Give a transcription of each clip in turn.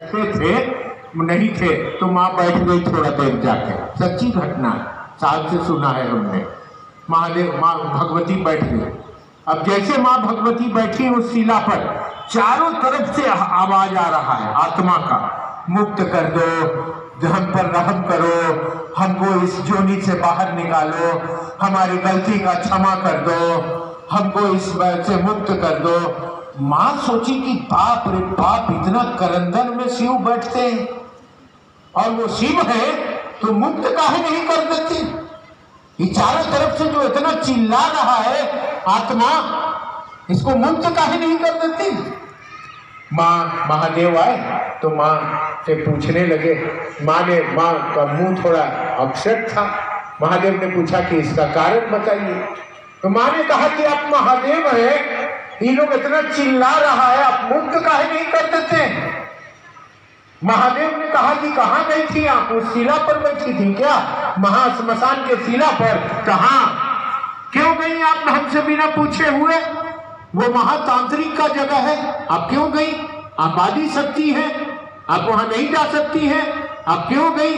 थे नहीं थे तो माँ बैठ गई थोड़ा देर जाके। सच्ची घटना साहब से सुना है हमने। महादेव माँ भगवती बैठ गई। अब जैसे माँ भगवती बैठी उस शिला पर, चारों तरफ से आवाज आ रहा है आत्मा का, मुक्त कर दो, हम पर रहम करो, हमको इस जोनी से बाहर निकालो, हमारी गलती का क्षमा कर दो, हमको इस से मुक्त कर दो। माँ सोची कि बाप रे बाप, इतना करंदन में शिव बैठते हैं और वो शिव है तो मुक्त काहे नहीं कर देते? ये चारों तरफ से जो इतना चिल्ला रहा है आत्मा, इसको मुक्त काहे नहीं कर देती? माँ महादेव आए तो माँ से पूछने लगे। माँ का मुंह थोड़ा अपसेट था। महादेव ने पूछा कि इसका कारण बताइए। तो माँ ने कहा कि आप महादेव हैं, ये लोग इतना चिल्ला रहा है, आप मुक्त काहे नहीं कर देते? महादेव ने कहा कि कहाँ गई थी आप? उस शिला पर बैठी थी क्या? महाश्मशान के शिला पर? कहाँ? क्यों गई आप हमसे बिना पूछे हुए? वो महातांत्रिक का जगह है, आप क्यों गई? आप आदि शक्ति हैं, आप वहां नहीं जा सकती हैं, आप क्यों गई?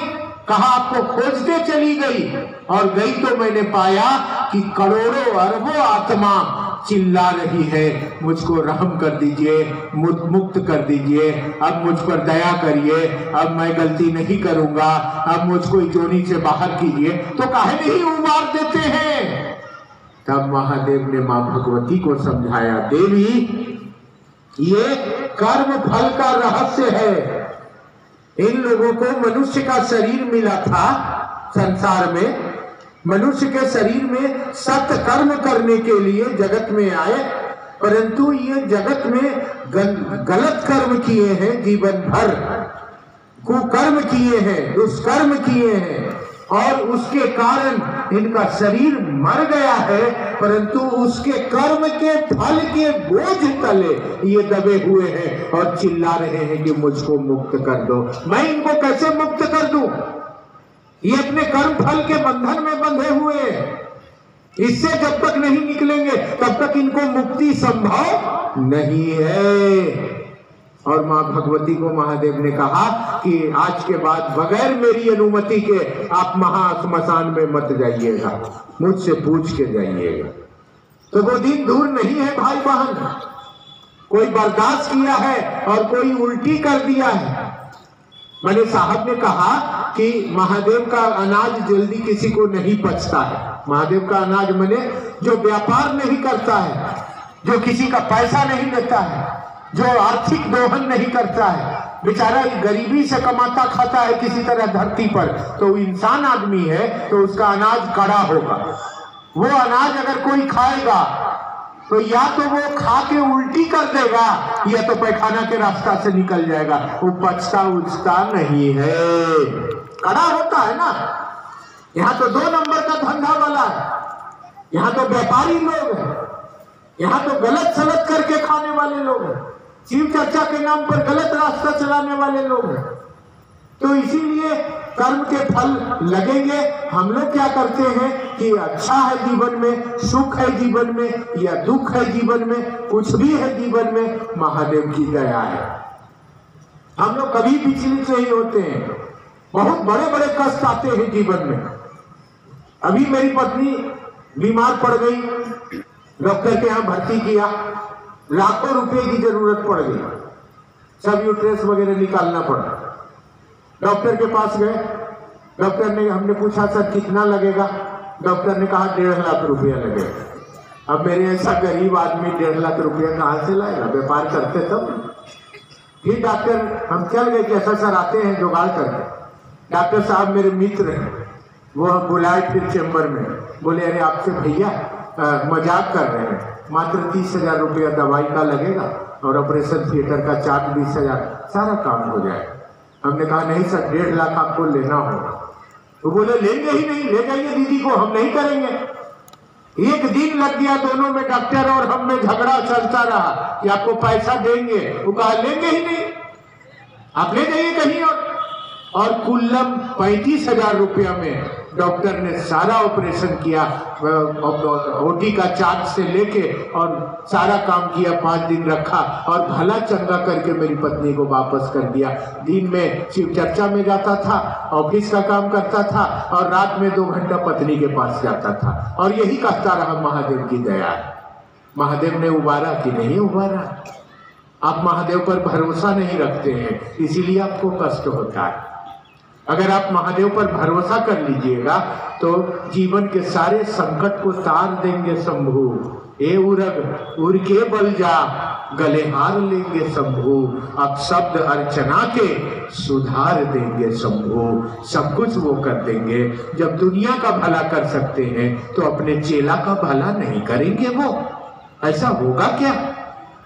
कहा आपको खोजते चली गई, और गई तो मैंने पाया कि करोड़ों अरबों आत्मा चिल्ला रही है, मुझको रहम कर दीजिए, मुक्त कर दीजिए, अब मुझ पर दया करिए, अब मैं गलती नहीं करूंगा, अब मुझको जोनी से बाहर कीजिए। तो काहे नहीं उबार देते हैं? तब महादेव ने मां भगवती को समझाया, देवी ये कर्म फल का रहस्य है। इन लोगों को मनुष्य का शरीर मिला था संसार में, मनुष्य के शरीर में सत्य कर्म करने के लिए जगत में आए, परंतु ये जगत में गलत कर्म किए हैं, जीवन भर कुकर्म किए हैं, दुष्कर्म किए हैं, और उसके कारण इनका शरीर मर गया है, परंतु उसके कर्म के फल के बोझ तले ये दबे हुए हैं और चिल्ला रहे हैं कि मुझको मुक्त कर दो। मैं इनको कैसे मुक्त कर दूं? ये अपने कर्म फल के बंधन में बंधे हुए हैं, इससे जब तक नहीं निकलेंगे तब तक इनको मुक्ति संभव नहीं है। और मां भगवती को महादेव ने कहा कि आज के बाद बगैर मेरी अनुमति के आप महाश्मशान में मत जाइएगा, मुझसे पूछ के जाइएगा। तो वो दिन दूर नहीं है भाई बहन, कोई बर्दाश्त किया है और कोई उल्टी कर दिया है। मैंने साहब ने कहा कि महादेव का अनाज जल्दी किसी को नहीं पचता है। महादेव का अनाज मैंने जो व्यापार नहीं करता है, जो किसी का पैसा नहीं लेता है, जो आर्थिक दोहन नहीं करता है, बेचारा गरीबी से कमाता खाता है किसी तरह धरती पर, तो इंसान आदमी है तो उसका अनाज कड़ा होगा। वो अनाज अगर कोई खाएगा तो या तो वो खा के उल्टी कर देगा या तो पैखाना के रास्ता से निकल जाएगा, वो पचता उचता नहीं है, कड़ा होता है ना। यहाँ तो 2 नंबर का धंधा वाला है, यहाँ तो व्यापारी लोग हैं, यहाँ तो गलत सलत करके खाने वाले लोग हैं, शिव चर्चा के नाम पर गलत रास्ता चलाने वाले लोग हैं। तो इसीलिए कर्म के फल लगेंगे। हम लोग क्या करते हैं कि अच्छा है जीवन में, सुख है जीवन में या दुख है जीवन में, कुछ भी है जीवन में, महादेव की दया है। हम लोग कभी विचलित नहीं होते हैं, बहुत बड़े बड़े कष्ट आते हैं जीवन में। अभी मेरी पत्नी बीमार पड़ गई, डॉक्टर के यहाँ भर्ती किया, लाखों रुपए की जरूरत पड़ गई, सब यूट्रेस वगैरह निकालना पड़ा। डॉक्टर के पास गए, डॉक्टर ने, हमने पूछा सर कितना लगेगा? डॉक्टर ने कहा 1.5 लाख रुपया लगेगा। अब मेरे ऐसा गरीब आदमी 1.5 लाख रुपया कहाँ से लाएगा? व्यापार करते तब। फिर डॉक्टर, हम चल गए कि ऐसा सर आते हैं जुगाड़ करके। डॉक्टर साहब मेरे मित्र हैं, वो बुलाए फिर चेम्बर में, बोले अरे आपसे भैया मजाक कर रहे हैं, मात्र 30,000 रुपया दवाई का लगेगा और ऑपरेशन थिएटर का चार्ज 20,000, सारा काम हो जाए। हमने कहा नहीं सर 1.5 लाख आपको लेना होगा। तो बोले लेंगे ही नहीं, ले जाइए दीदी को, हम नहीं करेंगे। एक दिन लग गया दोनों में, डॉक्टर और हम में झगड़ा चलता रहा कि आपको पैसा देंगे, वो कहा लेंगे ही नहीं, आप ले जाइए कहीं और। और कुल्लम 35,000 रुपया में डॉक्टर ने सारा ऑपरेशन किया, ओटी का चार्ज से लेके और सारा काम किया। 5 दिन रखा और भला चंगा करके मेरी पत्नी को वापस कर दिया। दिन में शिव चर्चा में जाता था, ऑफिस का काम करता था और रात में 2 घंटा पत्नी के पास जाता था और यही कहता रहा महादेव की दया। महादेव ने उबारा कि नहीं उबारा? आप महादेव पर भरोसा नहीं रखते हैं, इसीलिए आपको कष्ट होता है। अगर आप महादेव पर भरोसा कर लीजिएगा तो जीवन के सारे संकट को तार देंगे शंभू। ए उरग उर के बल जा, गले हार लेंगे शंभू। अब शब्द अर्चना के सुधार देंगे शंभू। सब कुछ वो कर देंगे। जब दुनिया का भला कर सकते हैं तो अपने चेला का भला नहीं करेंगे वो? ऐसा होगा क्या?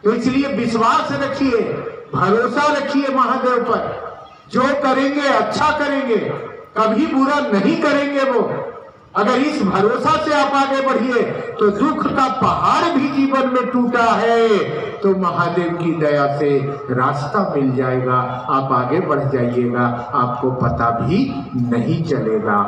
तो इसलिए विश्वास रखिए, भरोसा रखिए महादेव पर। जो करेंगे अच्छा करेंगे, कभी बुरा नहीं करेंगे वो। अगर इस भरोसा से आप आगे बढ़िए तो दुख का पहाड़ भी जीवन में टूटा है तो महादेव की दया से रास्ता मिल जाएगा। आप आगे बढ़ जाइएगा, आपको पता भी नहीं चलेगा।